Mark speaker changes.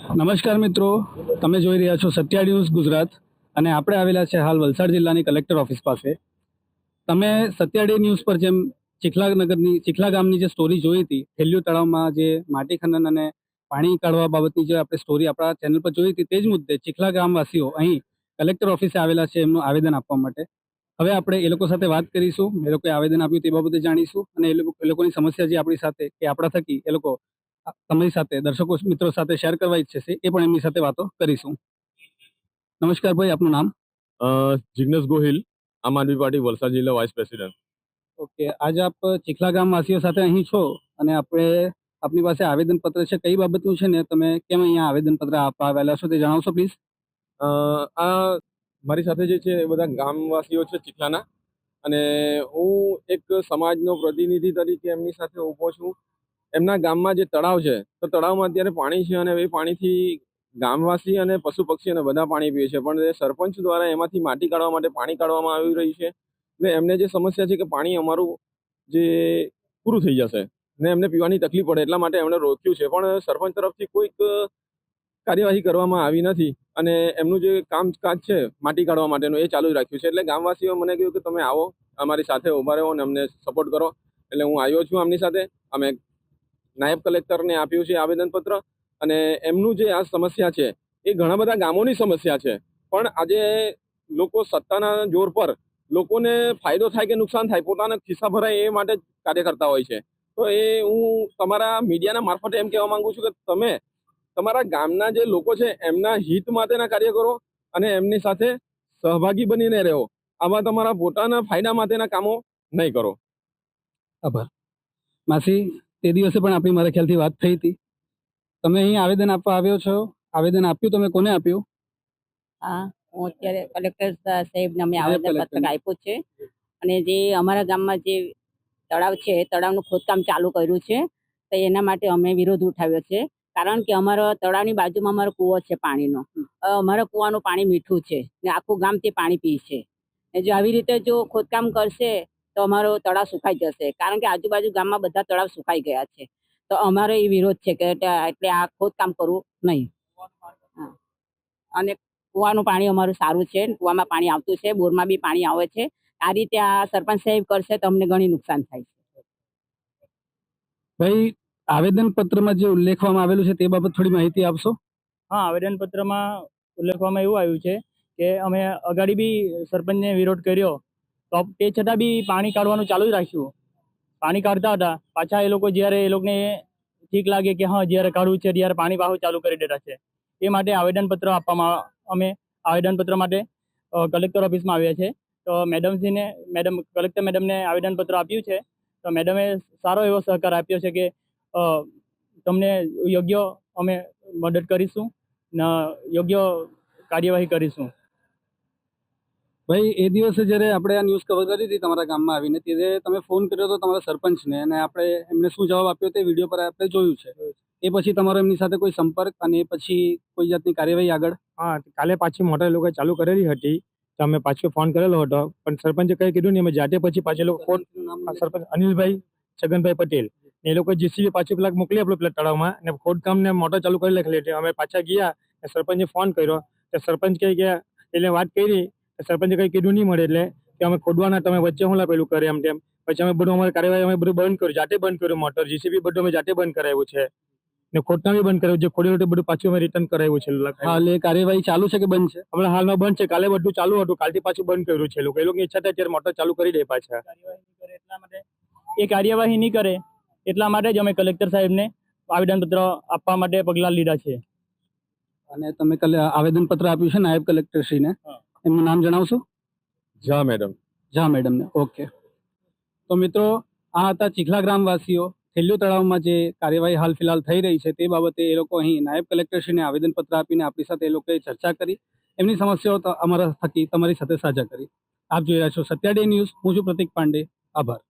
Speaker 1: નમસ્કાર મિત્રો, તમે જોઈ રહ્યા છો સત્યા ન્યૂઝ ગુજરાત અને આપણે આવેલા છે હાલ વલસાડ જિલ્લાની કલેક્ટર ઓફિસ પાસે. તમે સત્યા ન્યૂઝ પર જેમ ચીખલા ગામની જે સ્ટોરી જોઈ હતી, ખેલ્યું તળાવમાં જે માટી ખનન અને પાણી કાઢવા બાબતની જે આપણે સ્ટોરી આપણા ચેનલ પર જોઈ હતી, તે જ મુદ્દે ચીખલા ગામવાસીઓ અહીં કલેક્ટર ઓફિસે આવેલા છે એમનું આવેદન આપવા માટે. હવે આપણે એ લોકો સાથે વાત કરીશું, એ લોકોએ આવેદન આપ્યું તે બાબતે જાણીશું અને એ લોકોની સમસ્યા જે આપણી સાથે કે આપણા થકી એ લોકો તમારી સાથે દર્શકો મિત્રો સાથે શેર કરવા ઈચ્છે છે એ પણ એમની સાથે વાતો કરીશું. નમસ્કાર ભાઈ, આપનું નામ?
Speaker 2: જિગ્નેશ ગોહિલ, આમ આદમી પાર્ટી વલસાડ જિલ્લા વાઇસ પ્રેસિડેન્ટ.
Speaker 1: ઓકે, આજે આપ ચીખલા ગામવાસીઓ સાથે અહીં છો અને આપણે આપની પાસે આવેદનપત્ર છે, કઈ બાબતનું છે ને તમે કેમ અહીંયા આવેદનપત્ર આપવા આવેલા છો તે જણાવશો પ્લીઝ?
Speaker 2: આ મારી સાથે જે છે એ બધા ગામવાસીઓ છે ચીખલાના, અને હું એક સમાજનો પ્રતિનિધિ તરીકે એમની સાથે ઊભો છું. એમના ગામમાં જે તળાવ છે તો તળાવમાં અત્યારે પાણી છે અને એ પાણીથી ગામવાસી અને પશુ પક્ષી અને બધા પાણી પીએ છે, પણ એ સરપંચ દ્વારા એમાંથી માટી કાઢવા માટે પાણી કાઢવામાં આવી રહ્યું છે. એટલે એમને જે સમસ્યા છે કે પાણી અમારું જે પૂરું થઈ જશે ને એમને પીવાની તકલીફ પડે એટલા માટે એમણે રોક્યું છે, પણ સરપંચ તરફથી કોઈક કાર્યવાહી કરવામાં આવી નથી અને એમનું જે કામકાજ છે માટી કાઢવા માટેનું એ ચાલુ જ રાખ્યું છે. એટલે ગામવાસીઓ મને કહ્યું કે તમે આવો, અમારી સાથે ઊભા રહો અને અમને સપોર્ટ કરો. એટલે હું આવ્યો છું આમની સાથે. અમે નાયબ કલેક્ટરને આપ્યું છે આવેદનપત્ર, અને એમનું જે આ સમસ્યા છે એ ઘણા બધા ગામોની સમસ્યા છે, પણ આજે લોકો સત્તાના જોર પર લોકોને ફાયદો થાય કે નુકસાન થાય, પોતાના ખિસ્સા ભરાય એ માટે કાર્ય કરતા હોય છે. તો એ હું તમારા મીડિયાના મારફતે એમ કહેવા માંગુ છું કે તમે તમારા ગામના જે લોકો છે એમના હિત માટેના કાર્ય કરો અને એમની સાથે સહભાગી બનીને રહો. આમાં તમારા પોતાના ફાયદા માટેના કામો નહીં કરો.
Speaker 1: આભાર. માસી, તે દિવસે પણ આપણી મારા ખ્યાલથી વાત થઈ હતી. તમે અહીં આવેદન આપવા આવ્યો છો, આવેદન આપ્યું, તમે કોને આપ્યું?
Speaker 3: હા, હું અત્યારે કલેક્ટર સાહેબને અમે આવેદનપત્ર આપ્યું છે, અને જે અમારા ગામમાં જે તળાવ છે એ તળાવનું ખોદકામ ચાલુ કર્યું છે, તો એના માટે અમે વિરોધ ઉઠાવ્યો છે. કારણ કે અમારા તળાવની બાજુમાં અમારો કૂવો છે પાણીનો. અમારા કૂવાનું પાણી મીઠું છે ને આખું ગામ તે પાણી પી છે. જો આવી રીતે જો ખોદકામ કરશે તો અમારો તળાવ સુકાઈ જશે, કારણ કે આજુબાજુ ગામમાં બધા તળાવ સુકાઈ ગયા છે. તો અમારો એ વિરોધ છે કે એટલે આ ખોદકામ કરવું નહીં. અને કૂવાનું પાણી અમારું સારું છે, કૂવામાં પાણી આવતું છે, બોરમાં બી પાણી આવે છે. આ રીતે આ સરપંચ સાહેબ કરશે તો અમને ઘણી નુકસાન થાય છે.
Speaker 1: ભાઈ, આવેદનપત્રમાં જે ઉલ્લેખવામાં આવેલું છે તે બાબત થોડી માહિતી આપશો?
Speaker 4: હા, આવેદનપત્રમાં ઉલ્લેખવામાં એવું આવ્યું છે કે અમે અગાડી બી સરપંચને વિરોધ કર્યો, તો તે છતાં બી પાણી કાઢવાનું ચાલુ જ રાખ્યું. પાણી કાઢતા હતા, પાછા એ લોકો જ્યારે એ લોકોને ઠીક લાગે કે હા જ્યારે કાઢવું છે ત્યારે પાણી પાછું ચાલુ કરી દેતા છે. એ માટે આવેદનપત્ર આપવામાં અમે આવેદનપત્ર માટે કલેક્ટર ઓફિસમાં આવ્યા છે. તો કલેક્ટર મેડમને આવેદનપત્ર આપ્યું છે. તો મેડમે સારો એવો સહકાર આપ્યો છે કે તમને યોગ્ય અમે મદદ કરીશું ને યોગ્ય કાર્યવાહી કરીશું.
Speaker 1: ભાઈ, એ દિવસે જ્યારે આપણે આ ન્યૂઝ કવર કરી હતી તમારા ગામમાં આવીને, ત્યારે તમે ફોન કર્યો હતો તમારા સરપંચને અને આપણે એમને શું જવાબ આપ્યો તે વિડીયો પર આપણે જોયું છે. એ પછી તમારો એમની સાથે કોઈ સંપર્ક અને પછી કોઈ જાતની કાર્યવાહી આગળ?
Speaker 4: હા, કાલે પાછી મોટા લોકોએ ચાલુ કરેલી હતી, તો અમે પાછો ફોન કરેલો હતો, પણ સરપંચે કંઈ કીધું નહીં. અમે જાતે પછી પાછા લોકો ફોન, સરપંચ અનિલભાઈ છગનભાઈ પટેલ એ લોકો જેસીબી પાછું પેલા મોકલી આપેલું પેલા તળાવમાં ને ખોદકામને મોટર ચાલુ કરી લખેલી હતી. અમે પાછા ગયા, સરપંચે ફોન કર્યો, તો સરપંચ કહે કે એટલે વાત કરી, સરપંચે કંઈ કીધું નહીં મળે એટલે કે અમે ખોદવાના, તમે વચ્ચે હું પેલું કરે એમ તેમ. પછી અમે બધું અમારી કાર્યવાહી અમે બધું બંધ કર્યું, જાતે બંધ કર્યું. મોટર જેસીબી બધું અમે જાતે બંધ કરાવ્યું છે ને ખોદકામ બી બંધ કરાવ્યું. જે ખોડેલું હતું બધું પાછું અમે રિટર્ન કરાવ્યું છે.
Speaker 1: હાલ એ કાર્યવાહી ચાલુ છે કે બંધ છે?
Speaker 4: હમણાં હાલમાં બંધ છે. કાલે બધું ચાલુ હતું, કાલથી પાછું બંધ કર્યું છે. એ લોકોની ઈચ્છા થાય ત્યારે મોટર ચાલુ કરી દે પાછા. એ કાર્યવાહી નહીં કરે એટલા માટે જ અમે કલેક્ટર સાહેબને આવેદનપત્ર આપવા માટે પગલાં લીધા છે.
Speaker 1: અને તમે આવેદનપત્ર આપ્યું છે નાયબ કલેક્ટરશ્રીને, એમનું નામ જણાવશો?
Speaker 2: જા મેડમ.
Speaker 1: જા મેડમને. ઓકે. તો મિત્રો, આ હતા ચીખલા ગ્રામવાસીઓ. ખેલ્યું તળાવમાં જે કાર્યવાહી હાલ ફિલહાલ થઈ રહી છે તે બાબતે એ લોકો અહીં નાયબ કલેક્ટરશ્રીને આવેદનપત્ર આપીને આપણી સાથે એ લોકોએ ચર્ચા કરી, એમની સમસ્યાઓ અમારા થકી તમારી સાથે સાझा કરી. આપ જોઈ રહ્યા છો સત્યા ડે ન્યૂઝ. હું છું પ્રતિક પાંડે. આભાર.